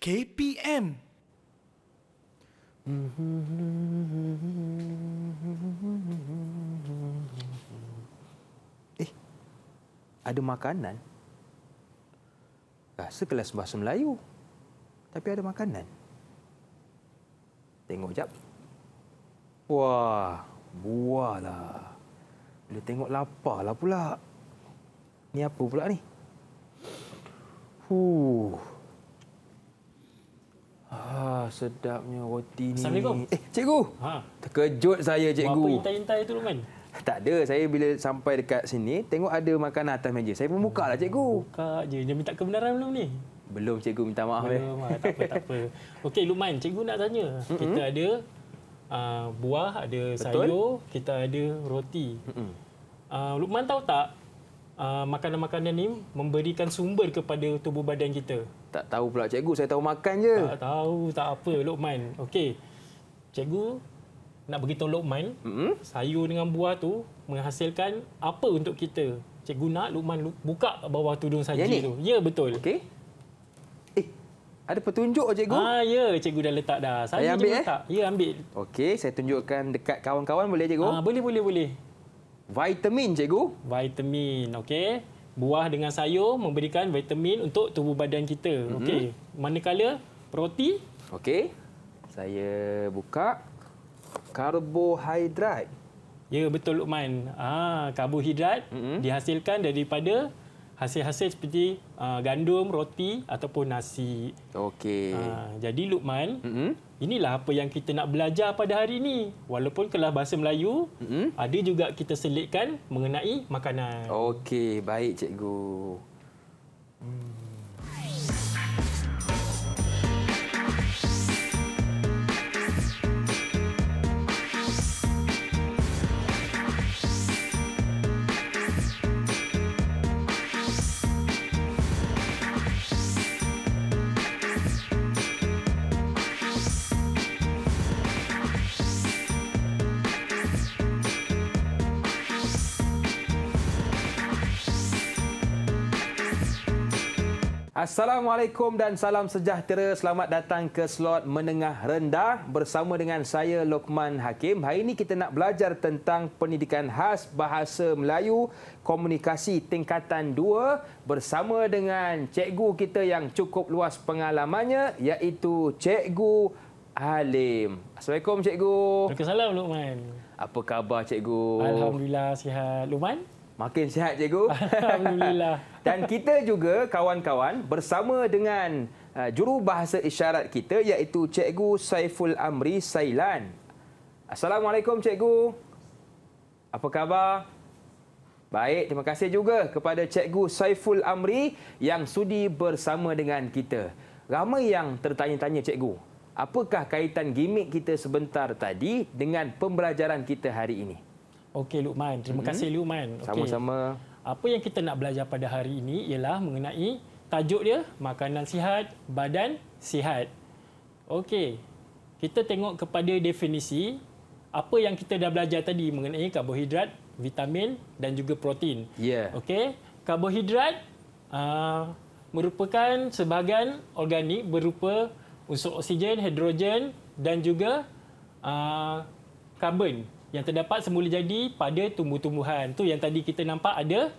KPM. Ada makanan? Rasa kelas bahasa Melayu. Tapi ada makanan. Tengok jap. Wah, buah lah. Bila tengok lapar lah pula. Ni apa pula ni? Sedapnya roti ni. Assalamualaikum. Cikgu. Terkejut saya, cikgu. Apa intai-intai tu, Luqman? Tak ada. Saya bila sampai dekat sini, tengok ada makanan atas meja. Saya pun buka lah, cikgu. Buka je. Dia minta kebenaran belum ni? Belum, cikgu. Minta maaf. Belum. Tak apa, tak apa. Okey, Luqman. Cikgu nak tanya. Kita ada buah, ada sayur, kita ada roti. Luqman tahu tak, makanan-makanan ni memberikan sumber kepada tubuh badan kita? Tak tahu pula, cikgu. Saya tahu makan je. Tak tahu, tak apa, Luqman. Okey. Cikgu nak beritahu Luqman, sayur dengan buah tu menghasilkan apa untuk kita. Cikgu nak Luqman buka bawah tudung saji tu. Ya, betul. Okey. Ada petunjuk, cikgu? Ya, cikgu dah letak dah. Saya ambil, letak. Ya, ambil. Okey, saya tunjukkan dekat kawan-kawan, boleh, cikgu? Boleh. Vitamin, cikgu. Vitamin, okey. Buah dengan sayur memberikan vitamin untuk tubuh badan kita. Okey. Manakala roti? Okey. Saya buka. Karbohidrat. Ya, betul, Luqman. Karbohidrat dihasilkan daripada hasil-hasil seperti gandum, roti ataupun nasi. Okey. Jadi, Luqman, inilah apa yang kita nak belajar pada hari ini. Walaupun kelas bahasa Melayu, ada juga kita selitkan mengenai makanan. Okey, baik, cikgu. Assalamualaikum dan salam sejahtera. Selamat datang ke slot menengah rendah bersama dengan saya Luqman Hakim. Hari ini kita nak belajar tentang pendidikan khas bahasa Melayu komunikasi tingkatan 2 bersama dengan cikgu kita yang cukup luas pengalamannya, iaitu Cikgu Halim. Assalamualaikum, cikgu. Waalaikumsalam, Luqman. Apa khabar, cikgu? Alhamdulillah sihat. Luqman? Makin sihat, cikgu. Alhamdulillah. Dan kita juga kawan-kawan bersama dengan jurubahasa isyarat kita, iaitu Cikgu Saiful Amri Sailan. Assalamualaikum, cikgu. Apa khabar? Baik, terima kasih juga kepada Cikgu Saiful Amri yang sudi bersama dengan kita. Ramai yang tertanya-tanya, cikgu, apakah kaitan gimik kita sebentar tadi dengan pembelajaran kita hari ini? Okey, Luqman. Terima kasih, Luqman. Sama-sama. Apa yang kita nak belajar pada hari ini ialah mengenai tajuk dia, makanan sihat, badan sihat. Okey, kita tengok kepada definisi apa yang kita dah belajar tadi mengenai karbohidrat, vitamin dan juga protein. Okey, karbohidrat merupakan sebahagian organik berupa unsur oksigen, hidrogen dan juga karbon yang terdapat semula jadi pada tumbuh-tumbuhan. Tu yang tadi kita nampak ada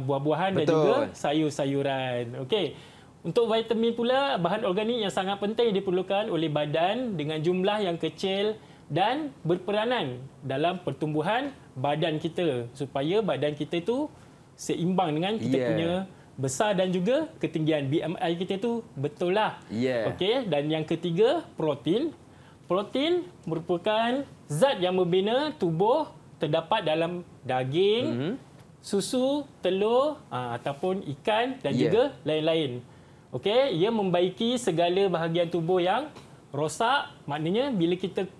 buah-buahan dan juga sayur-sayuran. Okey. Untuk vitamin pula, bahan organik yang sangat penting diperlukan oleh badan dengan jumlah yang kecil dan berperanan dalam pertumbuhan badan kita supaya badan kita tu seimbang dengan kita punya besar dan juga ketinggian. BMI kita tu betul lah. Okey. Dan yang ketiga, protein. Protein merupakan zat yang membina tubuh, terdapat dalam daging, susu, telur ataupun ikan dan juga lain-lain. Okey, ia membaiki segala bahagian tubuh yang rosak. Maknanya bila kita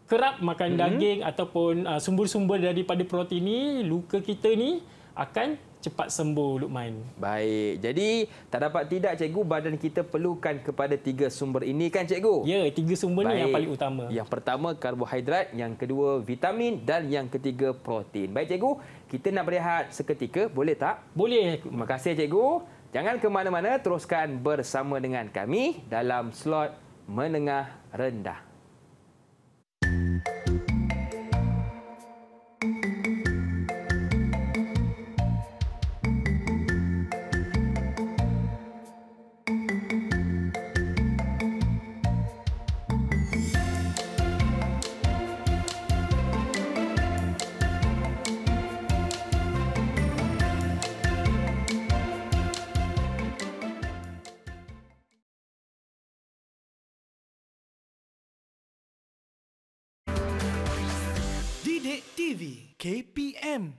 kerap makan daging ataupun sumber-sumber daripada protein ni, luka kita ni akan cepat sembuh, Luqman. Baik. Jadi, tak dapat tidak, cikgu, badan kita perlukan kepada 3 sumber ini kan, cikgu? Ya, 3 sumber ni yang paling utama. Yang pertama, karbohidrat. Yang kedua, vitamin. Dan yang ketiga, protein. Baik, cikgu. Kita nak berehat seketika. Boleh tak? Boleh. Terima kasih, cikgu. Jangan ke mana-mana, teruskan bersama dengan kami dalam slot menengah rendah. Didik TV KPM.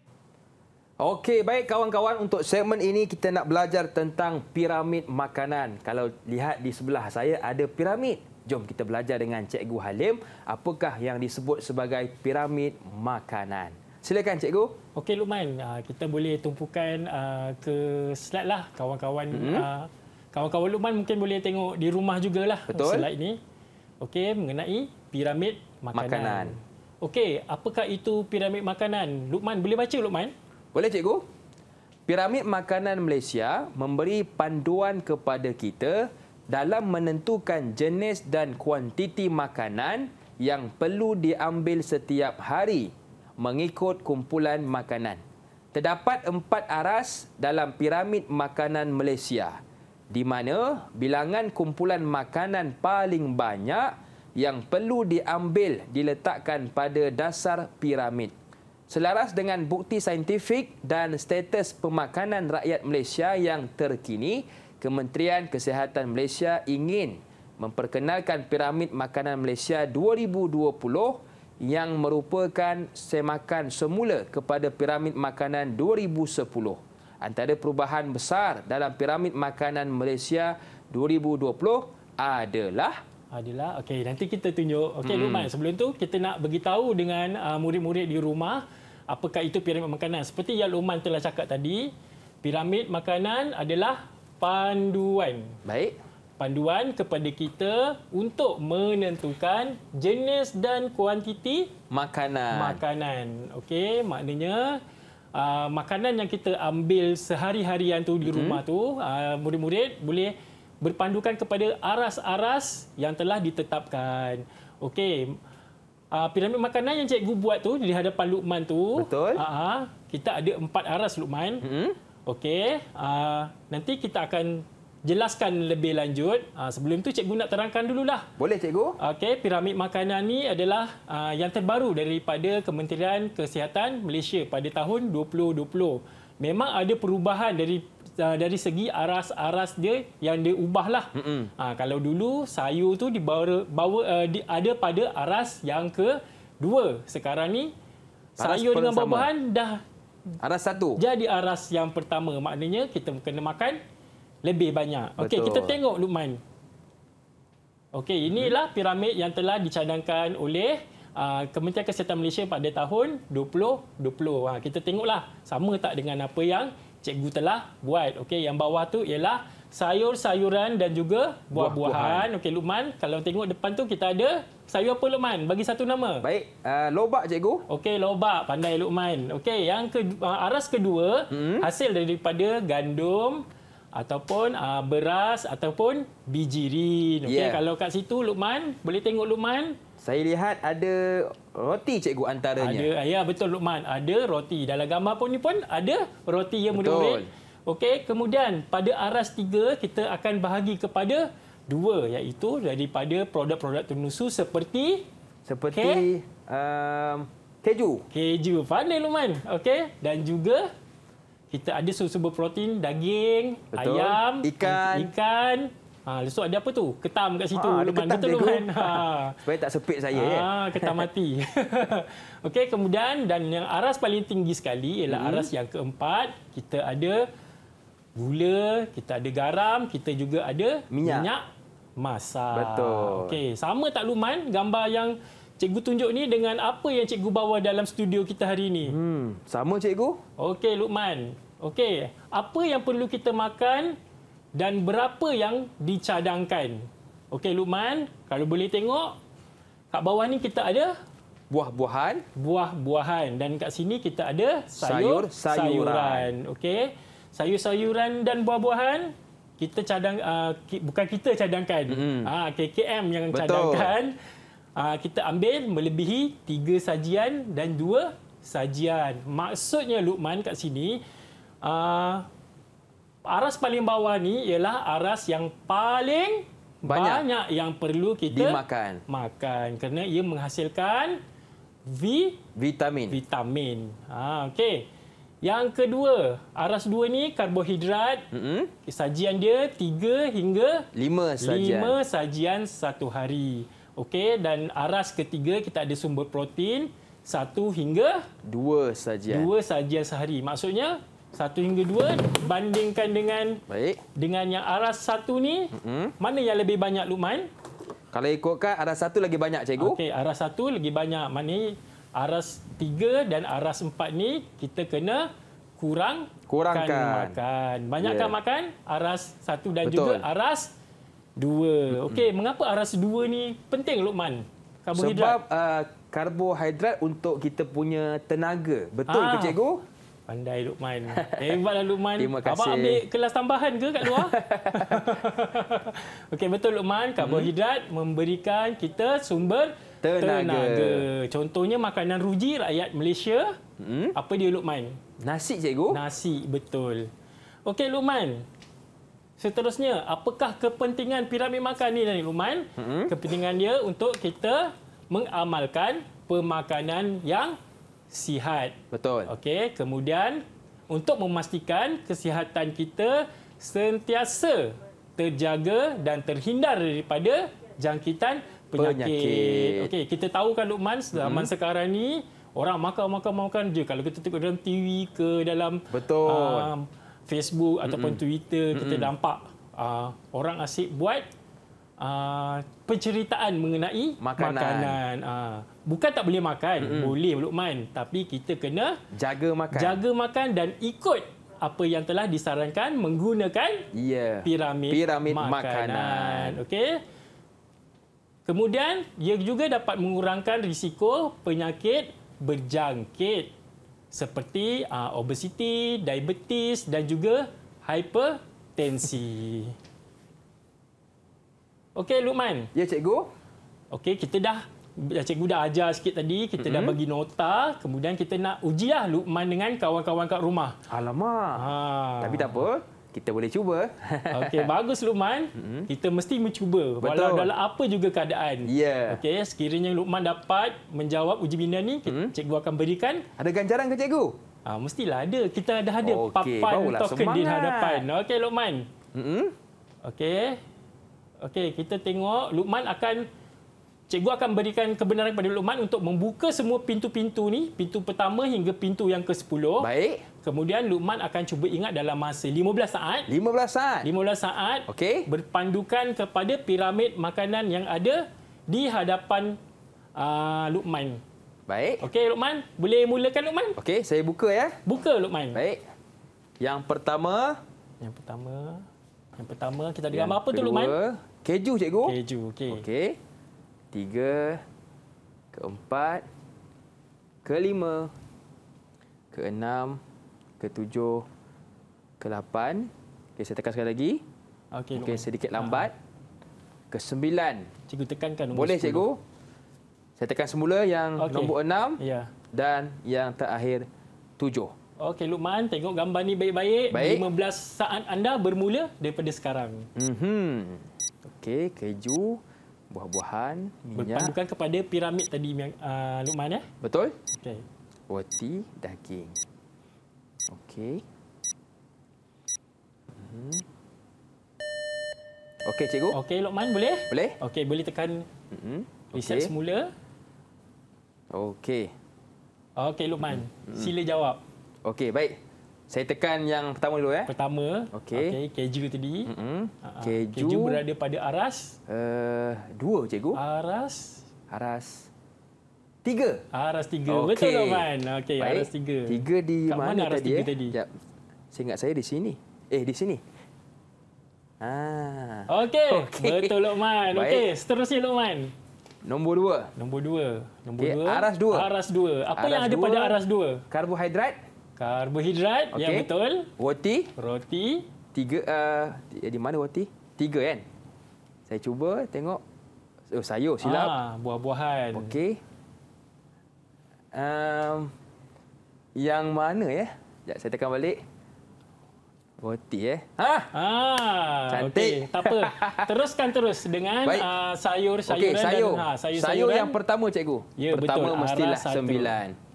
Okey, baik kawan-kawan, untuk segmen ini kita nak belajar tentang piramid makanan. Kalau lihat di sebelah saya ada piramid. Jom kita belajar dengan Cikgu Halim apakah yang disebut sebagai piramid makanan. Silakan Cikgu. Okey Luqman, kita boleh tumpukan ke slide lah kawan-kawan. Kawan-kawan Luqman mungkin boleh tengok di rumah jugalah. Betul. Slide ni. Okey, mengenai piramid makanan. Okey, apakah itu piramid makanan? Luqman, boleh baca Luqman? Boleh Cikgu? Piramid makanan Malaysia memberi panduan kepada kita dalam menentukan jenis dan kuantiti makanan yang perlu diambil setiap hari mengikut kumpulan makanan. Terdapat 4 aras dalam piramid makanan Malaysia, di mana bilangan kumpulan makanan paling banyak yang perlu diambil diletakkan pada dasar piramid. Selaras dengan bukti saintifik dan status pemakanan rakyat Malaysia yang terkini, Kementerian Kesihatan Malaysia ingin memperkenalkan piramid makanan Malaysia 2020 yang merupakan semakan semula kepada piramid makanan 2010. Antara perubahan besar dalam piramid makanan Malaysia 2020 adalah okey, nanti kita tunjuk. Okey Luqman, sebelum tu kita nak beritahu dengan murid-murid di rumah apakah itu piramid makanan. Seperti yang Luqman telah cakap tadi, piramid makanan adalah panduan. baik. Panduan kepada kita untuk menentukan jenis dan kuantiti makanan. Okey, maknanya makanan yang kita ambil sehari-harian tu di rumah tu, murid-murid boleh berpandukan kepada aras-aras yang telah ditetapkan. Okey. Piramid makanan yang cikgu buat tu di hadapan Luqman tu. Betul. Kita ada 4 aras Luqman. Okey. Nanti kita akan jelaskan lebih lanjut. Sebelum tu cikgu nak terangkan dululah. Boleh Cikgu? Okey, piramid makanan ni adalah yang terbaru daripada Kementerian Kesihatan Malaysia pada tahun 2020. Memang ada perubahan dari segi aras-aras dia yang dia ubahlah. Kalau dulu sayur tu ada pada aras yang kedua. Sekarang ni sayur dengan buah-buahan dah aras 1. jadi aras yang pertama. Maknanya kita kena makan lebih banyak. Okey, kita tengok Luqman. Okey, inilah piramid yang telah dicadangkan oleh Kementerian Kesihatan Malaysia pada tahun 2020. Kita tengoklah sama tak dengan apa yang cikgu telah buat. Okey, yang bawah tu ialah sayur-sayuran dan juga buah-buahan. Okey Luqman, kalau tengok depan tu kita ada sayur apa Luqman? Bagi satu nama. Baik, lobak Cikgu. Okey, lobak. Pandai Luqman. Okey, yang aras kedua hasil daripada gandum ataupun beras ataupun bijirin. Okey, kalau kat situ Luqman, boleh tengok Luqman. Saya lihat ada roti Cikgu antaranya. Ya, betul Luqman. Ada roti. Dalam gambar pun ni pun ada roti ya murid-murid. Okey, kemudian pada aras 3 kita akan bahagi kepada 2, iaitu daripada produk-produk ternusu seperti keju. Keju. Pandai Luqman. Okey, dan juga kita ada sumber protein daging, betul. Ayam, ikan. Lepas tu ada apa tu? Ketam kat situ. Luqman. Betul Luqman. Supaya tak sepit saya. Ketam mati. Okey, kemudian dan yang aras paling tinggi sekali ialah aras yang keempat. Kita ada gula, kita ada garam, kita juga ada minyak masak. Betul. Okey, sama tak Luqman gambar yang cikgu tunjuk ni dengan apa yang cikgu bawa dalam studio kita hari ini? Sama Cikgu. Okey Luqman. Okey, apa yang perlu kita makan dan berapa yang dicadangkan? Okey Luqman, kalau boleh tengok kat bawah ni kita ada buah-buahan dan kat sini kita ada sayur-sayuran. Okey. sayur-sayuran dan buah-buahan kita bukan kita cadangkan. KKM yang cadangkan. Kita ambil melebihi 3 sajian dan 2 sajian. Maksudnya Luqman kat sini, aras paling bawah ni ialah aras yang paling banyak yang perlu kita makan kerana ia menghasilkan vitamin. Okey. Yang kedua, aras 2 ni karbohidrat. Sajian dia 3 hingga 5 sajian satu hari. Okey, dan aras ketiga kita ada sumber protein 1 hingga 2 sajian sehari. Maksudnya 1 hingga 2 bandingkan dengan yang aras 1 ni, mana yang lebih banyak Luqman? Kalau ikutkan aras 1 lagi banyak cikgu. Okey, aras 1 lagi banyak. Mana aras 3 dan aras 4 ni kita kena kurangkan makan. Banyakkan makan aras 1 dan juga aras 2. Okey, mengapa aras 2 ni penting Luqman? Sebab karbohidrat untuk kita punya tenaga. Betul ke cikgu? Pandai Luqman. Hebatlah Luqman. Terima kasih. Abang ambil kelas tambahan ke kat luar? Okey, betul Luqman. Karbohidrat memberikan kita sumber tenaga. Contohnya makanan ruji rakyat Malaysia. Apa dia Luqman? Nasi cikgu. Nasi, betul. Okey Luqman. Seterusnya, apakah kepentingan piramid makan ni Luqman? Kepentingan dia untuk kita mengamalkan pemakanan yang sihat. Betul. Okey, kemudian untuk memastikan kesihatan kita sentiasa terjaga dan terhindar daripada jangkitan penyakit. Okey, kita tahu kan Luqman, zaman sekarang ni orang makan je. Kalau kita tengok dalam TV ke dalam Facebook ataupun Twitter, kita nampak orang asyik buat penceritaan mengenai makanan. Bukan tak boleh makan, boleh Luqman, tapi kita kena jaga makan dan ikut apa yang telah disarankan menggunakan piramid makanan. Okey. Kemudian ia juga dapat mengurangkan risiko penyakit berjangkit seperti obesiti, diabetes dan juga hipertensi. Okey Luqman. Ya cikgu. Okey, cikgu dah ajar sikit tadi, kita dah bagi nota, kemudian kita nak ujilah Luqman dengan kawan-kawan kat rumah. Alamak. Tapi tak apa, kita boleh cuba. Okey, bagus Luqman. Kita mesti mencuba. Walau dalam apa juga keadaan. Okey, sekiranya Luqman dapat menjawab uji binda ni, cikgu akan berikan. Ada ganjaran ke cikgu? Mestilah ada. Kita dah ada papan token di hadapan. Okey Luqman. Okey, kita tengok cikgu akan berikan kebenaran kepada Luqman untuk membuka semua pintu-pintu ni, pintu pertama hingga pintu yang ke-10. Baik. Kemudian Luqman akan cuba ingat dalam masa 15 saat. 15 saat. Okey. Berpandukan kepada piramid makanan yang ada di hadapan Luqman. Baik. Okey Luqman, boleh mulakan Luqman? Okey, saya buka ya. Buka Luqman. Baik. Yang pertama kita ada gambar apa tu Luqman? Keju cikgu. Keju, okey. Okey. 3, ke-4, ke-5, ke-6, ke-7, ke-8. Okey, saya tekan sekali lagi. Okey, sedikit lambat. Ke-9. Cikgu tekankan nombor 10. Boleh cikgu? Saya tekan semula yang nombor 6 dan yang terakhir 7. Okey Luqman, tengok gambar ni baik-baik. 15 saat anda bermula daripada sekarang. Okey, keju, buah-buahan, minyak. Berpandukan kepada piramid tadi Luqman ya? Betul? Okey. Roti, daging. Okey. Okey cikgu. Okey Luqman, boleh? Boleh. Okey, boleh tekan reset semula. Okey. Okey Luqman, sila jawab. Okey, baik. Saya tekan yang pertama dulu ya. Pertama. Okey, keju tadi. Keju berada pada aras 2 cikgu. Aras 3. Aras 3. Betul Luqman. Okey, aras 3. 3 di mana aras tadi? 3 tadi? Sekejap. Saya ingat saya di sini. Di sini. Okey, betul Luqman. Okey, seterusnya Luqman. Nombor 2. Nombor 2. Aras 2. Aras 2. Apa yang ada pada aras 2? Karbohidrat. Karbohidrat, ya betul. Roti. Roti. 3 di mana roti? 3 kan? Saya cuba tengok. Oh, sayur silap. Buah-buahan. Okey. Yang mana ya? Sekejap saya tekan balik. Roti cantik. Okey, tak apa. Teruskan terus dengan sayur-sayuran. Okey, sayur. Sayur yang pertama cikgu. Ya, pertama betul. mestilah Arah 9.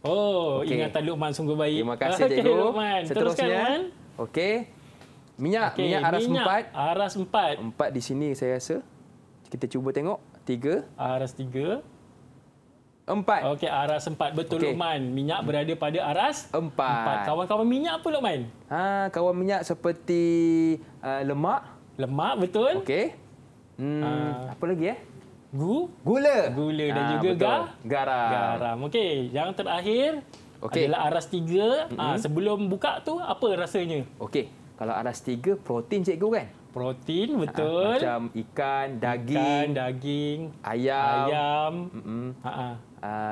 Oh, Okey. ingatan Luqman sungguh baik. Terima kasih cikgu. Okey, Luqman. Teruskan, Seterusnya. Luqman. Okey. Minyak aras 4. Aras 4. 4 di sini saya rasa. Kita cuba tengok. 3. Aras 3. 4. Okey, aras 4. Betul, Okey. Luqman. Minyak berada pada aras 4. 4. Kawan-kawan minyak apa, Luqman? Kawan minyak seperti lemak. Lemak, betul. Okey. Apa lagi Gula. Gula dan juga betul. Garam. garam. Okey, yang terakhir Okey. adalah aras 3. Sebelum buka tu, apa rasanya? Okey. Kalau aras 3, protein cikgu kan? Protein, betul. Macam ikan, daging, Ikan, daging, ayam.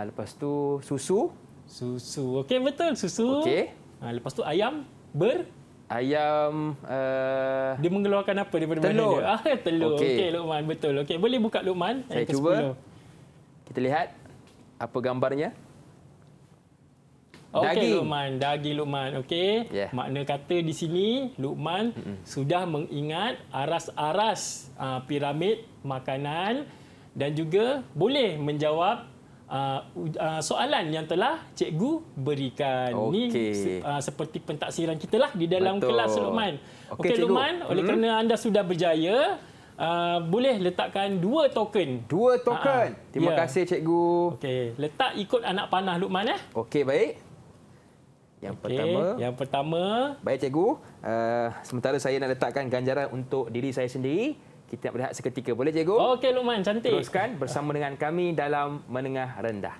Lepas tu susu. Susu. Okey, betul. Susu. Okey. Lepas tu ayam Ayam dia mengeluarkan apa daripada telur. badan dia? Telur. Okey. Okey, Luqman. Betul. Okey, boleh buka, Luqman. Saya cuba. Kita lihat apa gambarnya. Okey, Daging. Luqman. Daging, Luqman. Okey. Yeah. Makna kata di sini, Luqman sudah mengingat aras-aras piramid makanan dan juga boleh menjawab soalan yang telah cikgu berikan. Ini Okey. seperti pentaksiran kita lah di dalam Betul. kelas, Luqman. Okey, Okey, cikgu. Luqman. Oleh kerana anda sudah berjaya, boleh letakkan 2 token. 2 token. Terima Ya. kasih cikgu. Okey, letak ikut anak panah, Luqman. Okey, baik. Yang pertama. Yang pertama. Baik cikgu. Sementara saya nak letakkan ganjaran untuk diri saya sendiri. Kita nak berehat seketika. Boleh cikgu? Okey, Luqman. Cantik. Teruskan bersama dengan kami dalam Menengah Rendah.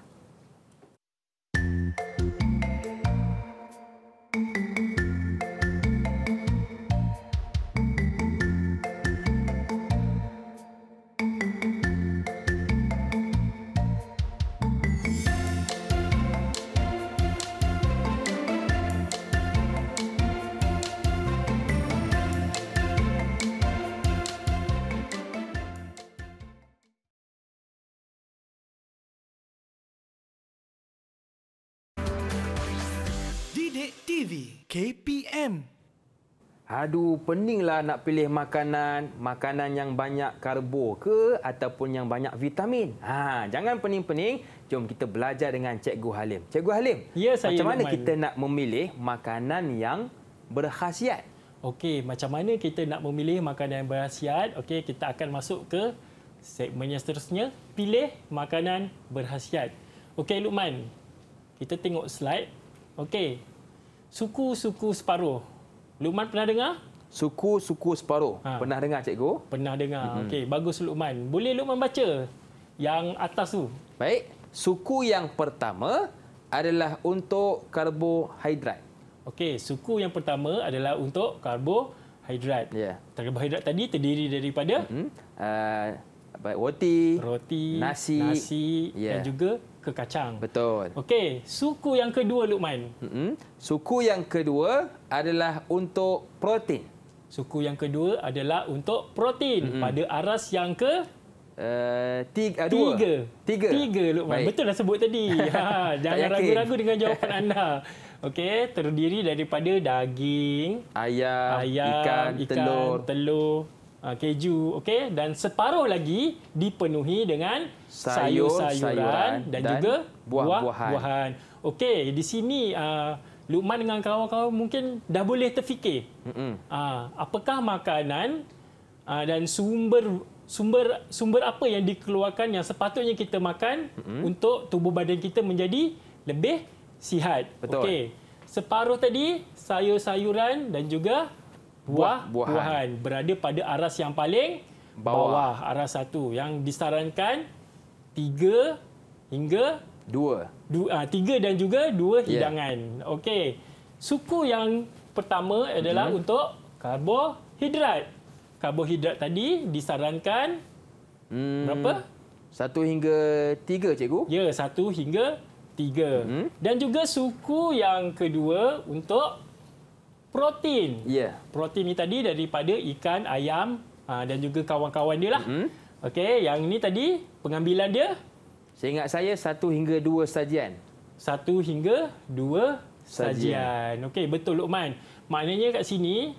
Didik TV KPM. Aduh, peninglah nak pilih makanan yang banyak karbo ke ataupun yang banyak vitamin. Jangan pening-pening. Jom kita belajar dengan Cikgu Halim. Cikgu Halim, Ya, saya, macam mana Luqman. kita nak memilih makanan yang berkhasiat? Okey, macam mana kita nak memilih makanan yang berkhasiat? Okey, kita akan masuk ke segmen yang seterusnya. Pilih makanan berkhasiat. Okey, Luqman. Kita tengok slide. Okey. Suku-suku separuh. Luqman pernah dengar? Suku-suku separuh. Pernah dengar cikgu? Pernah dengar. Okey, bagus, Luqman. Boleh Luqman baca yang atas tu? Baik. Suku yang pertama adalah untuk karbohidrat. Okey, suku yang pertama adalah untuk karbohidrat. Ya. Karbohidrat tadi terdiri daripada Roti, nasi, dan juga kekacang. Betul. Okey, suku yang kedua, Luqman. Suku yang kedua adalah untuk protein. Suku yang kedua adalah untuk protein pada aras yang Tiga. Tiga, Luqman. Baik. Betul dah sebut tadi. Jangan yakin. ragu-ragu dengan jawapan anda. Okey, terdiri daripada daging, Ayam, ikan, telur, keju, okey, dan separuh lagi dipenuhi dengan sayur-sayuran dan juga buah-buahan. Okey, di sini Luqman dengan kawan-kawan mungkin dah boleh terfikir. Apakah makanan dan sumber apa yang dikeluarkan yang sepatutnya kita makan untuk tubuh badan kita menjadi lebih sihat. Betul. Okey. Separuh tadi sayur-sayuran dan juga buah-buahan berada pada aras yang paling bawah, aras 1 yang disarankan 3 hingga 3 dan juga 2 hidangan. Okey. Suku yang pertama adalah untuk karbohidrat. Karbohidrat tadi disarankan berapa? 1 hingga 3, cikgu. Ya, 1 hingga 3. Dan juga suku yang kedua untuk protein. Ya. Protein ni tadi daripada ikan, ayam dan juga kawan-kawan dia lah. Okey, yang ni tadi pengambilan dia Seingat saya 1 hingga 2 sajian. 1 hingga 2 sajian. Okey, betul Luqman. Maknanya kat sini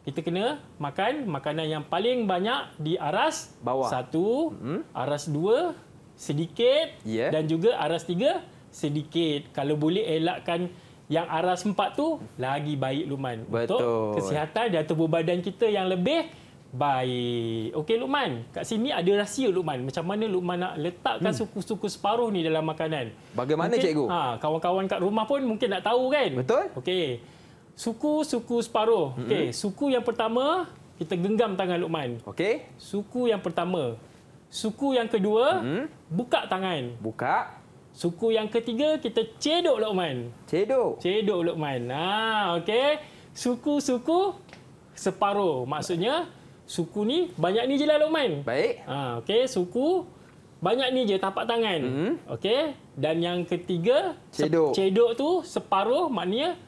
kita kena makan makanan yang paling banyak di aras Bawah. 1, aras 2 sedikit Ya. dan juga aras 3 sedikit. Kalau boleh elakkan yang aras 4 tu lagi baik Luqman. Betul. Untuk kesihatan dan tubuh badan kita yang lebih baik. Okey Luqman, kat sini ada rahsia Luqman. Macam mana Luqman nak letakkan suku-suku separuh ni dalam makanan? Bagaimana, Mungkin, cikgu? Kawan-kawan kat rumah pun mungkin nak tahu kan? Betul. Okey. Suku-suku separuh. Okey, suku yang pertama kita genggam tangan Luqman. Okey. Suku yang pertama. Suku yang kedua, buka tangan. Buka. Suku yang ketiga kita cedok Luqman. Cedok. Cedok Luqman. Okey. Suku-suku separuh. Maksudnya suku ni banyak ni je lah Luqman. Baik. Okey, suku banyak ni je tapak tangan. Okey. Dan yang ketiga Cedok. cedok tu separuh, maknanya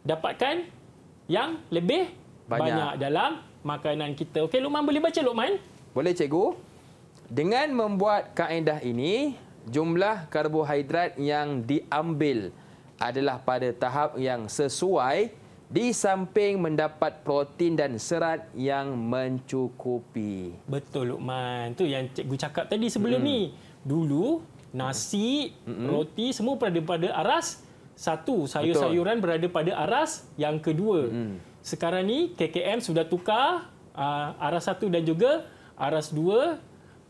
dapatkan yang lebih banyak dalam makanan kita. Okey, Luqman boleh baca Luqman? Boleh, cikgu. Dengan membuat kaedah ini, jumlah karbohidrat yang diambil adalah pada tahap yang sesuai di samping mendapat protein dan serat yang mencukupi. Betul Luqman. Tu yang cikgu cakap tadi sebelum ni. Dulu nasi, roti semua berada pada aras 1. Sayur-sayuran berada pada aras yang kedua. Sekarang ni KKM sudah tukar aras 1 dan juga aras 2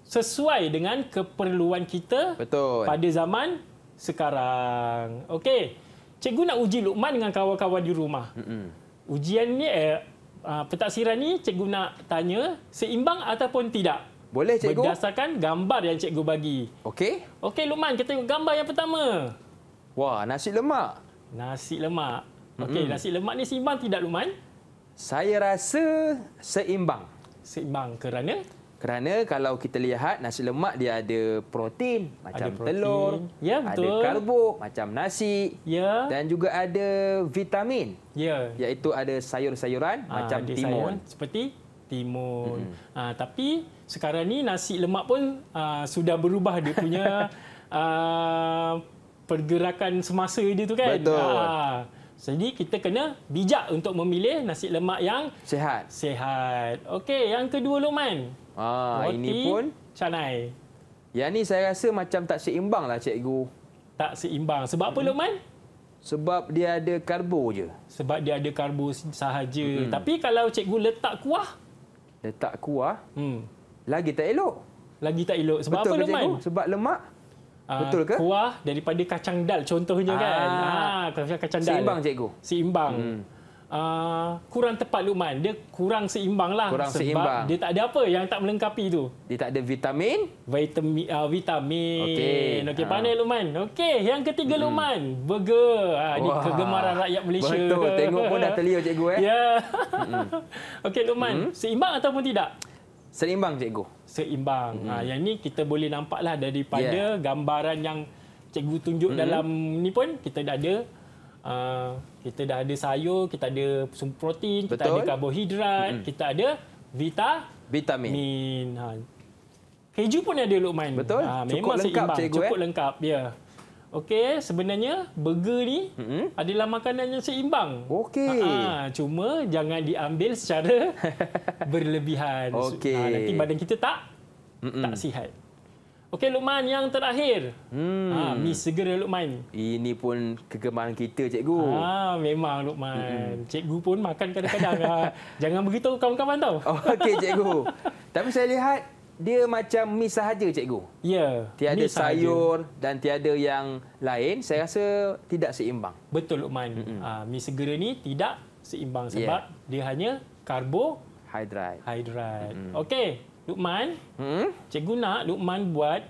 sesuai dengan keperluan kita. Betul. Pada zaman sekarang. Okey. Cikgu nak uji Luqman dengan kawan-kawan di rumah. Ujian ni, pentaksiran ni cikgu nak tanya seimbang ataupun tidak. Boleh, cikgu? Berdasarkan gambar yang cikgu bagi. Okey. Okey Luqman, kita tengok gambar yang pertama. Wah, nasi lemak. Nasi lemak. Okey, nasi lemak ni seimbang tidak Luqman? Saya rasa seimbang. Seimbang kerana kalau kita lihat nasi lemak dia ada protein macam protein. telur, Ya, betul. ada karbo macam nasi ya. dan juga ada vitamin Ya. iaitu ada sayur-sayuran macam ada timun. sayur seperti timun. Tapi sekarang ni nasi lemak pun sudah berubah dia punya pergerakan semasa dia tu kan. Betul. Jadi kita kena bijak untuk memilih nasi lemak yang Sihat. sihat. Okey, yang kedua Luqman. Roti Ini pun canai. yang ni saya rasa macam tak seimbang lah, cikgu. Tak seimbang. Sebab apa Luqman? Sebab dia ada karbo je. Sebab dia ada karbo sahaja. Tapi kalau cikgu letak kuah, Letak kuah, lagi tak elok. lagi tak elok. Sebab Betul apa ke, Luqman? cikgu? Sebab lemak. Betul ke? Kuah daripada kacang dal contohnya kan. Kacang dal. Seimbang, cikgu. Seimbang. Kurang tepat Luqman. Dia kurang seimbang lah. Kurang sebab seimbang. dia tak ada apa yang tak melengkapi tu. Dia tak ada vitamin. Vitamin. Okey, pandai Luqman. Okey, yang ketiga Luqman. Burger. Ini kegemaran rakyat Malaysia. Betul. Tengok pun dah terliur, cikgu. Ya. Okey Luqman, seimbang ataupun tidak? Seimbang, cikgu. Seimbang. Yang ni kita boleh nampaklah daripada gambaran yang cikgu tunjuk dalam ni pun kita dah ada sayur, kita ada sumber protein, kita ada karbohidrat, kita ada vitamin. Keju pun ada Luqman. Betul. Memang Cukup lengkap, seimbang, cikgu. cukup lengkap ya. Okey, sebenarnya burger ni adalah makanan yang seimbang. Okey. Cuma jangan diambil secara berlebihan. Okey. Nanti badan kita tak sihat. Okey Luqman, yang terakhir. Mi segera Luqman. Ini pun kegemaran kita, cikgu. Memang Luqman. Cikgu pun makan kadang-kadang. Jangan beritahu kawan-kawan tau. Okey, cikgu. Tapi saya lihat dia macam mi sahaja, cikgu. Ya. Tiada mi sahaja. sayur dan tiada yang lain. Saya rasa tidak seimbang. Betul Luqman. Mi segera ni tidak seimbang sebab dia hanya karbohidrat. Okey. Luqman, cikgu nak Luqman buat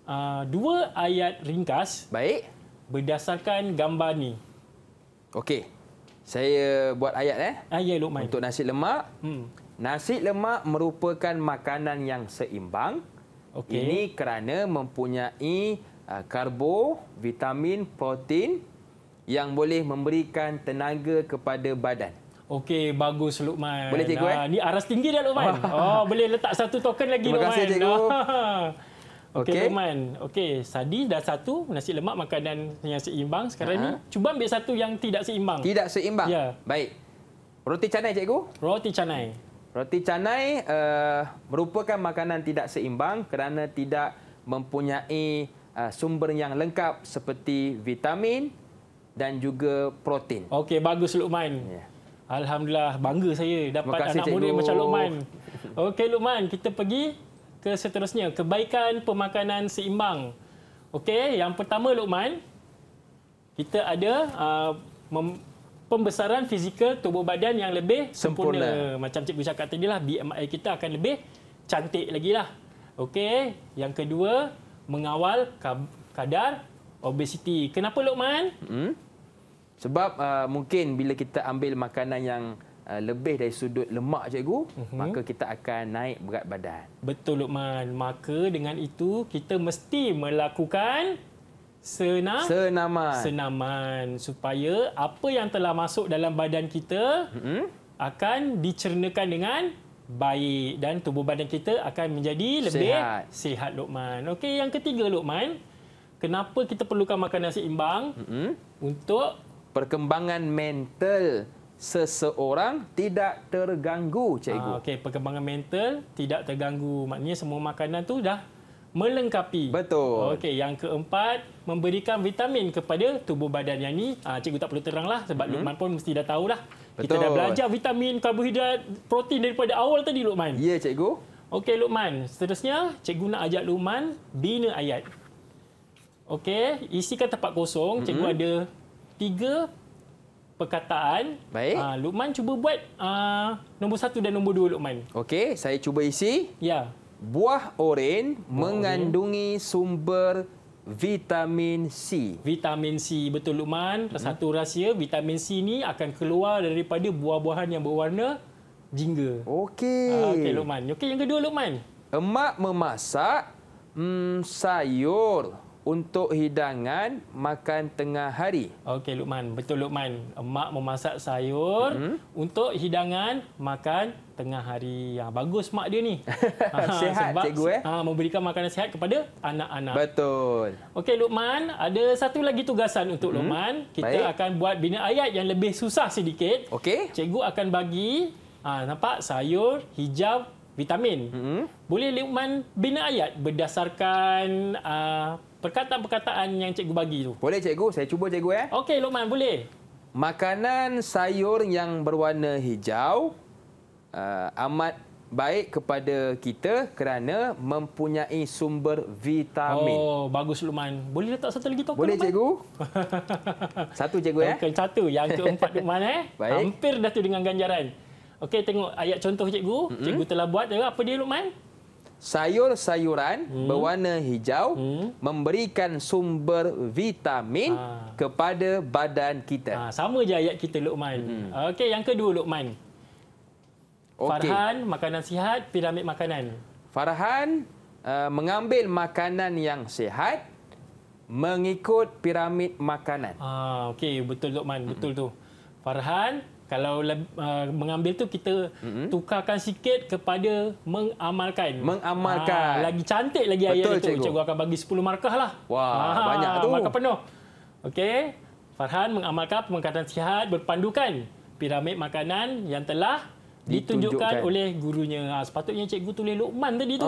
2 ayat ringkas. Baik. Berdasarkan gambar ni. Okey. Saya buat ayat Ya Luqman. untuk nasi lemak. Nasi lemak merupakan makanan yang seimbang. Okey. Ini kerana mempunyai karbo, vitamin, protein yang boleh memberikan tenaga kepada badan. Okey, bagus Luqman. Boleh cikgu Ni aras tinggi dah Luqman. Boleh letak satu token lagi Terima Luqman. kasih cikgu. Okey Okey. Luqman. Okey, tadi dah satu, nasi lemak makanan yang seimbang. Sekarang ni cuba ambil satu yang tidak seimbang. Tidak seimbang. Ya. Baik. Roti canai cikgu. Roti canai. Roti canai merupakan makanan tidak seimbang kerana tidak mempunyai sumber yang lengkap seperti vitamin dan juga protein. Okey, bagus Luqman. Ya. Alhamdulillah, bangga saya dapat kasih, anak murid cikgu. macam Luqman. Okey Luqman, kita pergi ke seterusnya. Kebaikan pemakanan seimbang. Okey, yang pertama Luqman, kita ada pembesaran fizikal tubuh badan yang lebih sempurna. Macam cikgu cakap tadi lah, BMI kita akan lebih cantik lagi lah. Okey, yang kedua, mengawal kadar obesiti. Kenapa Luqman? Sebab mungkin bila kita ambil makanan yang lebih dari sudut lemak cikgu, maka kita akan naik berat badan. Betul Luqman. Maka dengan itu kita mesti melakukan senaman supaya apa yang telah masuk dalam badan kita akan dicernakan dengan baik dan tubuh badan kita akan menjadi lebih sihat Luqman. Okey, yang ketiga Luqman, kenapa kita perlukan makanan seimbang? Untuk perkembangan mental seseorang tidak terganggu, cikgu. Okey, perkembangan mental tidak terganggu. Maknanya semua makanan tu dah melengkapi. Betul. Okey, yang keempat, memberikan vitamin kepada tubuh badan. Yang ni cikgu tak perlu teranglah sebab Luqman pun mesti dah tahulah. Kita dah belajar vitamin, karbohidrat, protein daripada awal tadi Luqman. Ya, cikgu. Okey Luqman, seterusnya cikgu nak ajak Luqman bina ayat. Okey, isikan tempat kosong. Cikgu ada 3 perkataan. Baik. Luqman cuba buat nombor 1 dan nombor 2 Luqman. Okey, saya cuba isi. Ya. Buah oren mengandungi sumber vitamin C. Vitamin C, betul Luqman. Satu rahsia, vitamin C ni akan keluar daripada buah-buahan yang berwarna jingga. Okey. Okey Luqman. Okey, yang kedua Luqman. Emak memasak sayur untuk hidangan makan tengah hari. Okey Luqman, betul Luqman. Emak memasak sayur untuk hidangan makan tengah hari. Bagus mak dia ni. Sihat sebab, cikgu memberikan makanan sihat kepada anak-anak. Betul. Okey Luqman, ada satu lagi tugasan untuk Luqman. Kita akan buat bina ayat yang lebih susah sedikit. Okey. Cikgu akan bagi nampak sayur, hijau, vitamin. Boleh Luqman bina ayat berdasarkan perkataan-perkataan yang cikgu bagi tu. Boleh cikgu, saya cuba cikgu Okey Luqman, boleh. Makanan sayur yang berwarna hijau amat baik kepada kita kerana mempunyai sumber vitamin. Oh, bagus Luqman. Boleh letak satu lagi token? Boleh Luqman? cikgu? Satu cikgu Token satu. Yang keempat Luqman Baik. Hampir dah tu dengan ganjaran. Okey, tengok ayat contoh cikgu. Cikgu telah buat. Apa dia Luqman? Sayur-sayuran berwarna hijau memberikan sumber vitamin kepada badan kita. Sama je ayat kita Luqman. Okey, yang kedua Luqman. Okey. Farhan, makanan sihat, piramid makanan. Farhan mengambil makanan yang sihat mengikut piramid makanan. Okey, betul Luqman, betul tu. Farhan, kalau mengambil tu kita tukarkan sikit kepada mengamalkan. Mengamalkan. Lagi cantik lagi ayat Betul, itu. cikgu. Cikgu akan bagi 10 markah lah. Wah, banyak tu. Markah penuh. Okey. Farhan mengamalkan pemakanan sihat berpandukan piramid makanan yang telah ditunjukkan oleh gurunya. Sepatutnya cikgu tulis Luqman tadi tu.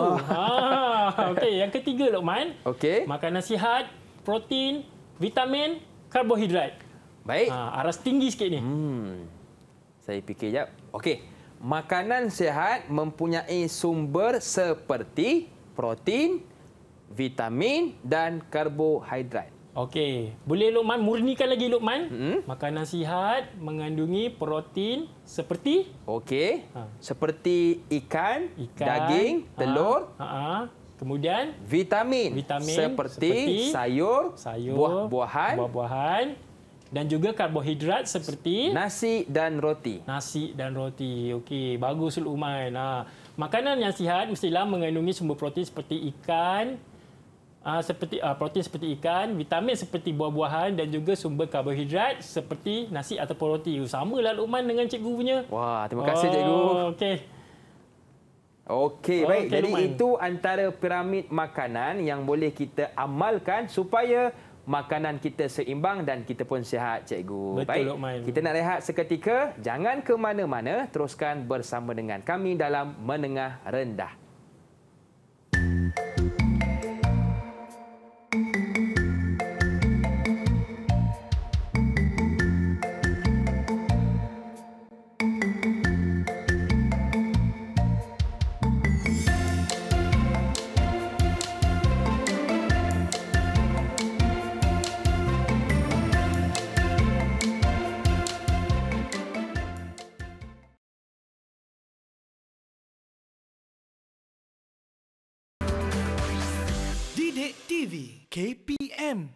Okey, yang ketiga Luqman. Okey. Makanan sihat, protein, vitamin, karbohidrat. Baik. Aras tinggi sikit ni. Saya fikir jap. Okey. Makanan sihat mempunyai sumber seperti protein, vitamin dan karbohidrat. Okey. Boleh Luqman murnikan lagi Luqman? Makanan sihat mengandungi protein seperti? Okey. Seperti ikan, daging, telur. Kemudian Vitamin seperti sayur, buah-buahan. Dan juga karbohidrat seperti? Nasi dan roti. Nasi dan roti. Okey, bagus Luqman. Makanan yang sihat mestilah mengandungi sumber protein seperti ikan, seperti protein seperti ikan, vitamin seperti buah-buahan dan juga sumber karbohidrat seperti nasi ataupun roti. Samalah Luqman dengan cikgu punya. Wah, terima kasih cikgu. Okey. Okey, baik. Jadi Luqman, itu antara piramid makanan yang boleh kita amalkan supaya makanan kita seimbang dan kita pun sihat, cikgu. Betul, baik, Luqman. kita nak rehat seketika. Jangan ke mana-mana. Teruskan bersama dengan kami dalam Menengah Rendah. Didik TV KPM.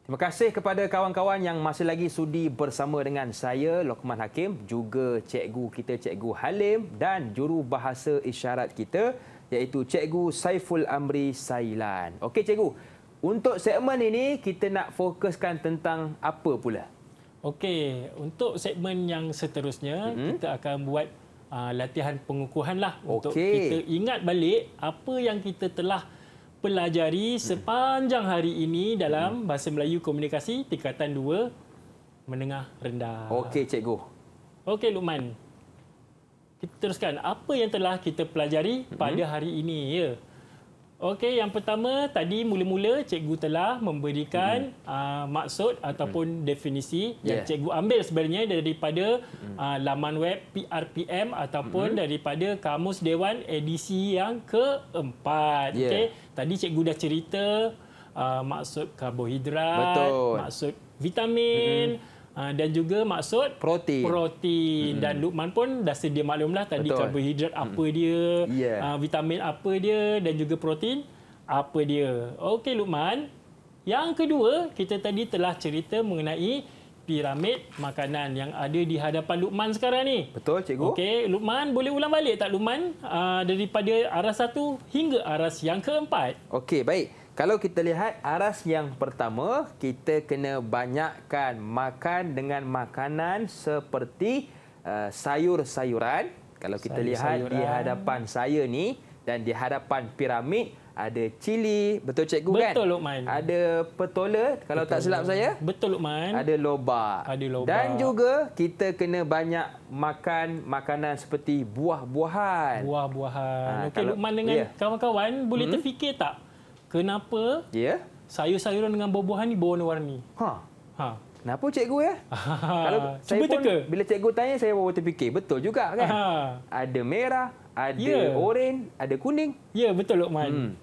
Terima kasih kepada kawan-kawan yang masih lagi sudi bersama dengan saya, Luqman Hakim, juga cikgu kita, Cikgu Halim dan jurubahasa isyarat kita iaitu Cikgu Saiful Amri Sailan. Okey cikgu, untuk segmen ini kita nak fokuskan tentang apa pula? Okey, untuk segmen yang seterusnya kita akan buat latihan pengukuhan lah untuk kita ingat balik apa yang kita telah pelajari sepanjang hari ini dalam Bahasa Melayu Komunikasi Tingkatan 2 Menengah Rendah. Okey cikgu. Okey Luqman. Kita teruskan apa yang telah kita pelajari pada hari ini ya. Okey, yang pertama tadi mula-mula cikgu telah memberikan maksud ataupun definisi yang cikgu ambil sebenarnya daripada laman web PRPM ataupun daripada Kamus Dewan edisi yang keempat. Okey, tadi cikgu dah cerita maksud karbohidrat, maksud vitamin dan juga maksud protein. Dan Luqman pun dah sedia maklumlah tadi karbohidrat apa dia, vitamin apa dia dan juga protein apa dia. Okey Luqman, yang kedua kita tadi telah cerita mengenai piramid makanan yang ada di hadapan Luqman sekarang ni. Betul cikgu. Okey Luqman, boleh ulang balik tak Luqman daripada aras 1 hingga aras yang keempat? Okey, baik. Kalau kita lihat aras yang pertama, kita kena banyakkan makan dengan makanan seperti sayur-sayuran. Kalau kita lihat di hadapan saya ni dan di hadapan piramid ada cili, betul cikgu kan? Betul Luqman. Ada petola kalau tak silap saya. Betul Luqman. Ada lobak. Ada lobak. Dan juga kita kena banyak makan makanan seperti buah-buahan. Buah-buahan. Okey Luqman dengan kawan-kawan boleh terfikir tak kenapa sayur-sayuran dengan buah-buahan ni berwarna-warni? Kenapa cikgu ya? Kalau saya pun bila cikgu tanya saya baru terfikir. Betul juga kan? Ada merah, ada oranye, ada kuning. Ya, betul Luqman.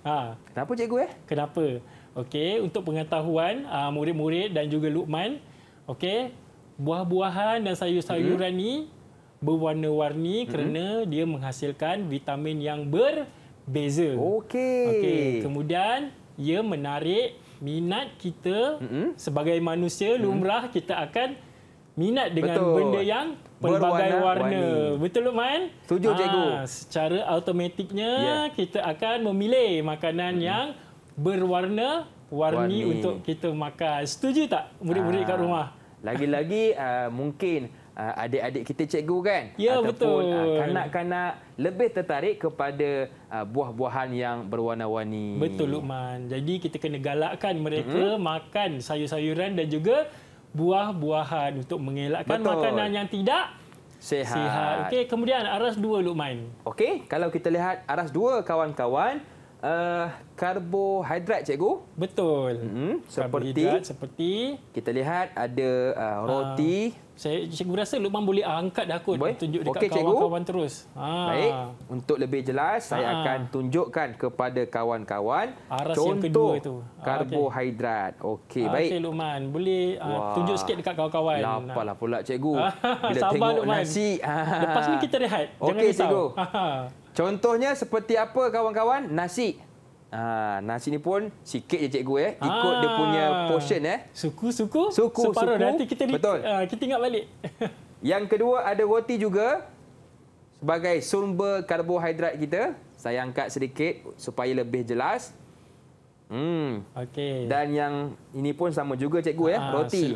Kenapa cikgu ya? Kenapa? Okey, untuk pengetahuan murid-murid dan juga Luqman, okey, buah-buahan dan sayur-sayuran ni berwarna-warni kerana dia menghasilkan vitamin yang berbeza. Okey. Kemudian ia menarik minat kita sebagai manusia lumrah kita akan minat dengan benda yang pelbagai warna. Betul Luqman? Setuju cikgu. Secara automatiknya kita akan memilih makanan yang berwarna-warni untuk kita makan. Setuju tak murid-murid kat rumah? Lagi-lagi mungkin adik-adik kita cikgu kan? Ya, ataupun betul. kanak-kanak lebih tertarik kepada buah-buahan yang berwarna-warni. Betul Luqman. Jadi kita kena galakkan mereka makan sayur-sayuran dan juga buah-buahan untuk mengelakkan makanan yang tidak sihat. Okey, kemudian aras 2 Luqman. Okey, kalau kita lihat aras 2 kawan-kawan, karbohidrat cikgu. Betul. Seperti kita lihat ada roti. Cikgu rasa Luqman boleh angkat dah kot tunjuk dekat cikgu. kawan-kawan terus. Baik, untuk lebih jelas saya akan tunjukkan kepada kawan-kawan aras contoh yang kedua itu. Karbohidrat. Okey, baik. Okey Luqman, boleh tunjuk sikit dekat kawan-kawan. Laparlah pula cikgu. Bila sabar, tengok Luqman. nasi. Lepas ni kita rehat. Okey cikgu. Contohnya seperti apa kawan-kawan? Nasi. Nasi ni pun sikit je cikgu ikut dia punya portion Suku suku. separuh nanti kita Betul. Kita ingat balik. Yang kedua ada roti juga sebagai sumber karbohidrat kita. Saya angkat sedikit supaya lebih jelas. Okey. Dan yang ini pun sama juga cikgu ya, roti.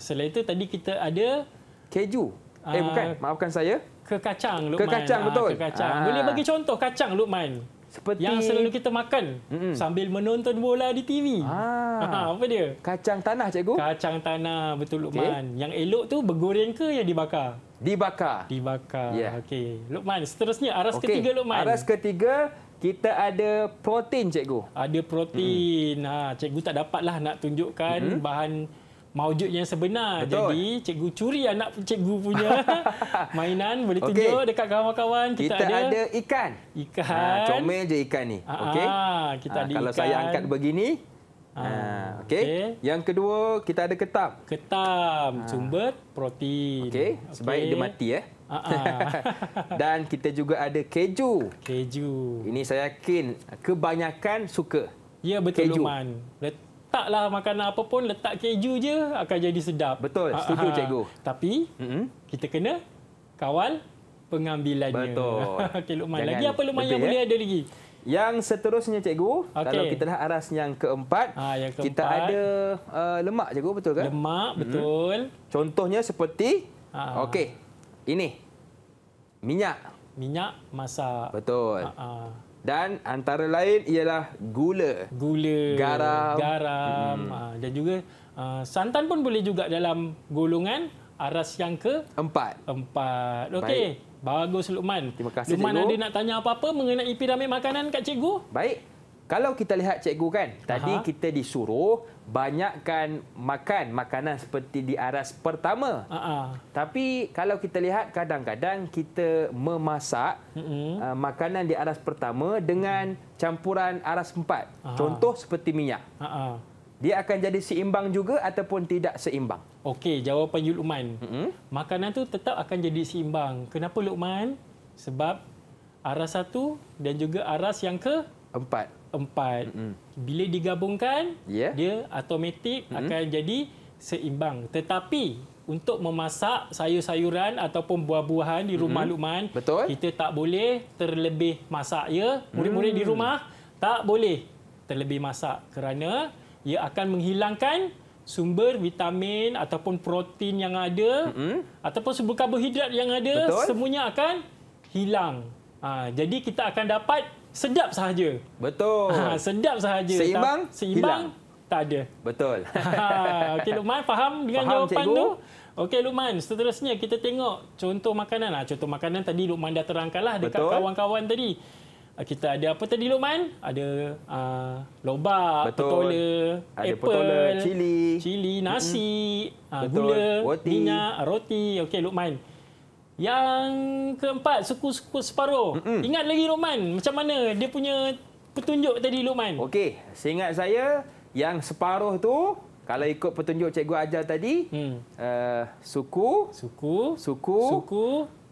Selain itu tadi kita ada Keju. Bukan, maafkan saya. ke kacang, Luqman. Ke kacang, betul. Ke kacang. Boleh bagi contoh kacang, Luqman? Seperti Yang selalu kita makan sambil menonton bola di TV. Apa dia? Kacang tanah, cikgu. Kacang tanah, betul Luqman. Yang elok tu bergoreng ke yang dibakar? Dibakar. Dibakar. Ya. Okey. Luqman, seterusnya aras ketiga, Luqman. Aras ketiga, kita ada protein, cikgu. Ada protein. Cikgu tak dapatlah nak tunjukkan bahan maujud yang sebenar. Betul. Jadi cikgu curi anak cikgu punya mainan, boleh tunjuk dekat kawan-kawan. Kita ada ikan. Ikan. Comel je ikan ni. Okey. Kita ada kalau ikan. saya angkat begini. Okey. Yang kedua, kita ada ketam. Ketam, sumber protein. Okey. Sebaik dia mati Dan kita juga ada keju. Keju. Ini saya yakin kebanyakan suka. Ya, betul keju. Luqman. Letaklah makanan apa pun, letak keju je akan jadi sedap. Betul, setuju cikgu. Tapi kita kena kawal pengambilannya. Betul. Okey Luqman, Jangan lagi apa Luqman yang boleh ada lagi? Yang seterusnya cikgu, kalau kita lihat aras yang keempat, kita ada lemak cikgu, betul ke? Lemak, betul. Contohnya seperti okey. Ini minyak. Minyak masak. Betul. Dan antara lain ialah gula. Garam. Dan juga santan pun boleh juga dalam golongan aras yang keempat. Okey. Bagus Luqman. Terima kasih, Luqman cikgu. ada nak tanya apa-apa mengenai piramid makanan kat cikgu? Baik. Kalau kita lihat cikgu kan, tadi kita disuruh banyakkan makan makanan seperti di aras pertama. Tapi kalau kita lihat kadang-kadang kita memasak makanan di aras pertama dengan campuran aras 4. Contoh seperti minyak. Dia akan jadi seimbang juga ataupun tidak seimbang? Okey, jawapan you Luqman. Makanan tu tetap akan jadi seimbang. Kenapa Luqman? Sebab aras 1 dan juga aras yang keempat. Bila digabungkan, dia automatik akan jadi seimbang. Tetapi untuk memasak sayur-sayuran ataupun buah-buahan di rumah Luqman, kita tak boleh terlebih masak ya. Murid-murid di rumah tak boleh terlebih masak kerana ia akan menghilangkan sumber vitamin ataupun protein yang ada ataupun sumber karbohidrat yang ada, semuanya akan hilang. Jadi kita akan dapat sedap sahaja. Betul. Sedap sahaja. Seimbang hilang. Tak ada. Betul. Okey Luqman, faham dengan jawapan tu? Okey Luqman, seterusnya kita tengok contoh makanan. Contoh makanan tadi Luqman dah terangkanlah dekat kawan-kawan tadi. Kita ada apa tadi Luqman? Ada lobak, petola, apple, cili, nasi, gula, minyak, roti. Okey Luqman. Yang keempat, suku-suku separuh. Ingat lagi Luqman, macam mana dia punya petunjuk tadi Luqman? Okey, seingat saya yang separuh tu kalau ikut petunjuk cikgu ajar tadi, suku,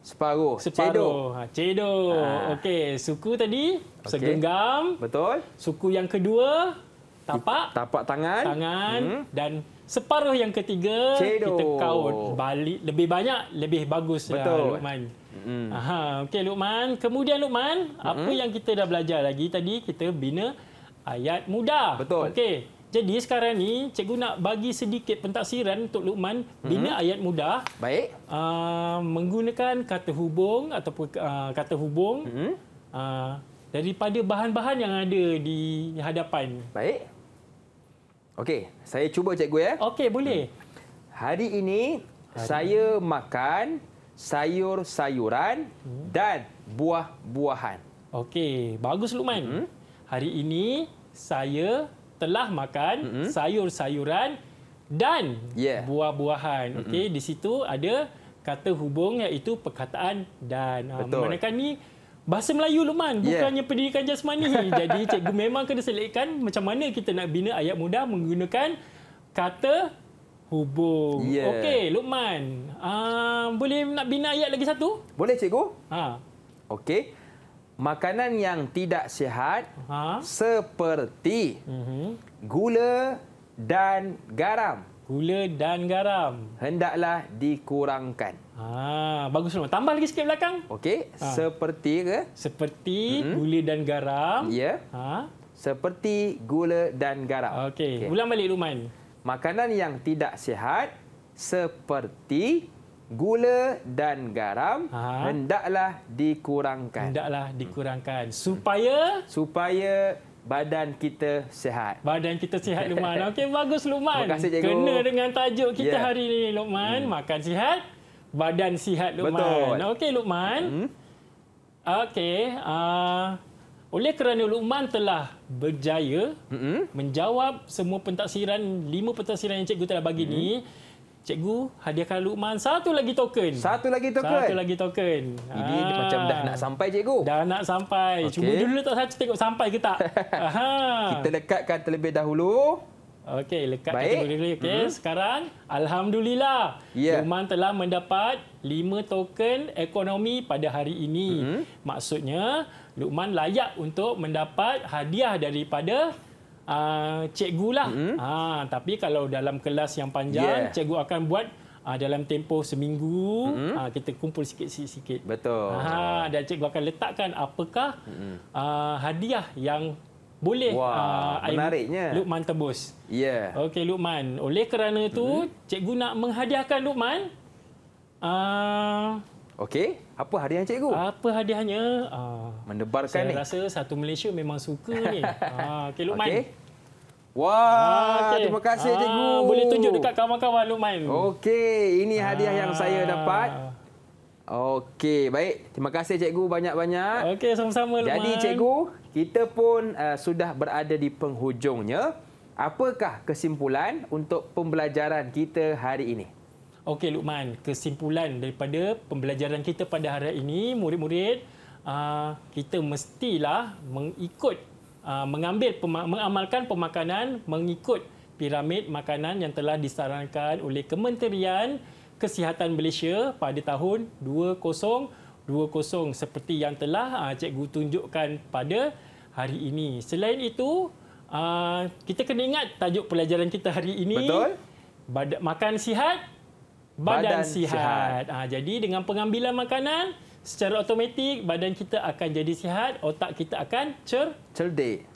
separuh. Cedok. Okey, suku tadi segenggam. Betul. Suku yang kedua tapak tangan. Dan separuh yang ketiga kita kaut balik lebih banyak lebih bagus. Betul. Luqman. Okey Luqman. Kemudian Luqman, apa yang kita dah belajar lagi tadi, kita bina ayat mudah. Betul. Okey. Jadi sekarang ni cikgu nak bagi sedikit pentaksiran untuk Luqman bina ayat mudah. Baik. Menggunakan kata hubung ataupun kata hubung daripada bahan-bahan yang ada di hadapan. Baik. Okey, saya cuba cikgu ya. Okey, boleh. Hari ini saya makan sayur-sayuran dan buah-buahan. Okey, bagus Luqman. Hari ini saya telah makan sayur-sayuran dan buah-buahan. Okey, di situ ada kata hubung iaitu perkataan dan. Memandangkan ni bahasa Melayu Luqman, bukannya pendidikan jasmani. Jadi cikgu memang kena selitkan macam mana kita nak bina ayat mudah menggunakan kata hubung. Okey Luqman, boleh nak bina ayat lagi satu? Boleh cikgu? Okey. Makanan yang tidak sihat seperti gula dan garam. Gula dan garam hendaklah dikurangkan. Bagus Luqman. Tambah lagi sikit belakang. Okey, seperti ke? Seperti gula dan garam. seperti gula dan garam. Okey. Ulang balik Luqman. Makanan yang tidak sihat seperti gula dan garam hendaklah dikurangkan. Hendaklah dikurangkan supaya badan kita sihat. Badan kita sihat, Luqman. Okey, bagus Luqman. Terima kasih, cikgu. Kena dengan tajuk kita hari ini, Luqman. Makan sihat, badan sihat, Luqman. Betul. Okey, Luqman. Okey, oleh kerana Luqman telah berjaya menjawab semua pentaksiran, 5 pentaksiran yang cikgu telah bagi ni, cikgu hadiahkan Luqman satu lagi token. Satu lagi token. Ini macam dah nak sampai, cikgu. Dah nak sampai. Okey. Cuba dulu tak satu tengok sampai ke tak. Kita lekatkan terlebih dahulu. Okey, lekatkan dulu. Okey, sekarang alhamdulillah Luqman telah mendapat 5 token ekonomi pada hari ini. Maksudnya Luqman layak untuk mendapat hadiah daripada cikgu lah. Tapi kalau dalam kelas yang panjang, cikgu akan buat dalam tempoh seminggu, kita kumpul sikit-sikit. Betul. Dan cikgu akan letakkan apakah hadiah yang boleh menariknya Luqman tebus. Ya. Okey Luqman, oleh kerana itu cikgu nak menghadiahkan Luqman. Okey, apa hadiah cikgu? Apa hadiahnya? Mendebarkan ni. Saya rasa satu Malaysia memang suka ni. Okey Luqman. Okey. Wah, terima kasih cikgu. Boleh tunjuk dekat kawan-kawan Luqman. Okey, ini hadiah yang saya dapat. Okey, baik. Terima kasih cikgu banyak-banyak. Okey, sama-sama Luqman. Jadi cikgu, kita pun sudah berada di penghujungnya. Apakah kesimpulan untuk pembelajaran kita hari ini? Okey Luqman, kesimpulan daripada pembelajaran kita pada hari ini, murid-murid, kita mestilah mengamalkan pemakanan mengikut piramid makanan yang telah disarankan oleh Kementerian Kesihatan Malaysia pada tahun 2020 seperti yang telah cikgu tunjukkan pada hari ini. Selain itu, kita kena ingat tajuk pelajaran kita hari ini. Betul. Makan sihat, badan sihat. Jadi dengan pengambilan makanan, secara automatik badan kita akan jadi sihat, otak kita akan cerdik,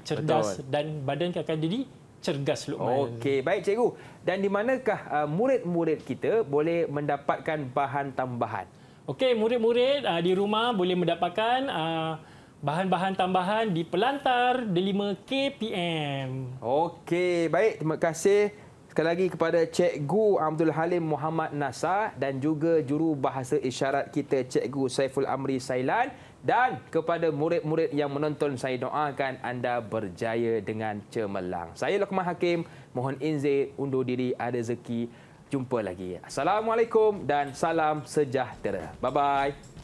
cerdas. Betul. Dan badan kita akan jadi cergas, Luqman. Okey, baik cikgu. Dan di manakah murid-murid kita boleh mendapatkan bahan tambahan? Okey, murid-murid di rumah boleh mendapatkan bahan-bahan tambahan di Pelantar Delima KPM. Okey, baik. Terima kasih sekali lagi kepada Cikgu Abdul Halim Muhammad Nasar dan juga juru bahasa isyarat kita Cikgu Saiful Amri Sailan, dan kepada murid-murid yang menonton, saya doakan anda berjaya dengan cemerlang. Saya Luqman Hakim, mohon izin undur diri, ada rezeki. Jumpa lagi. Assalamualaikum dan salam sejahtera. Bye-bye.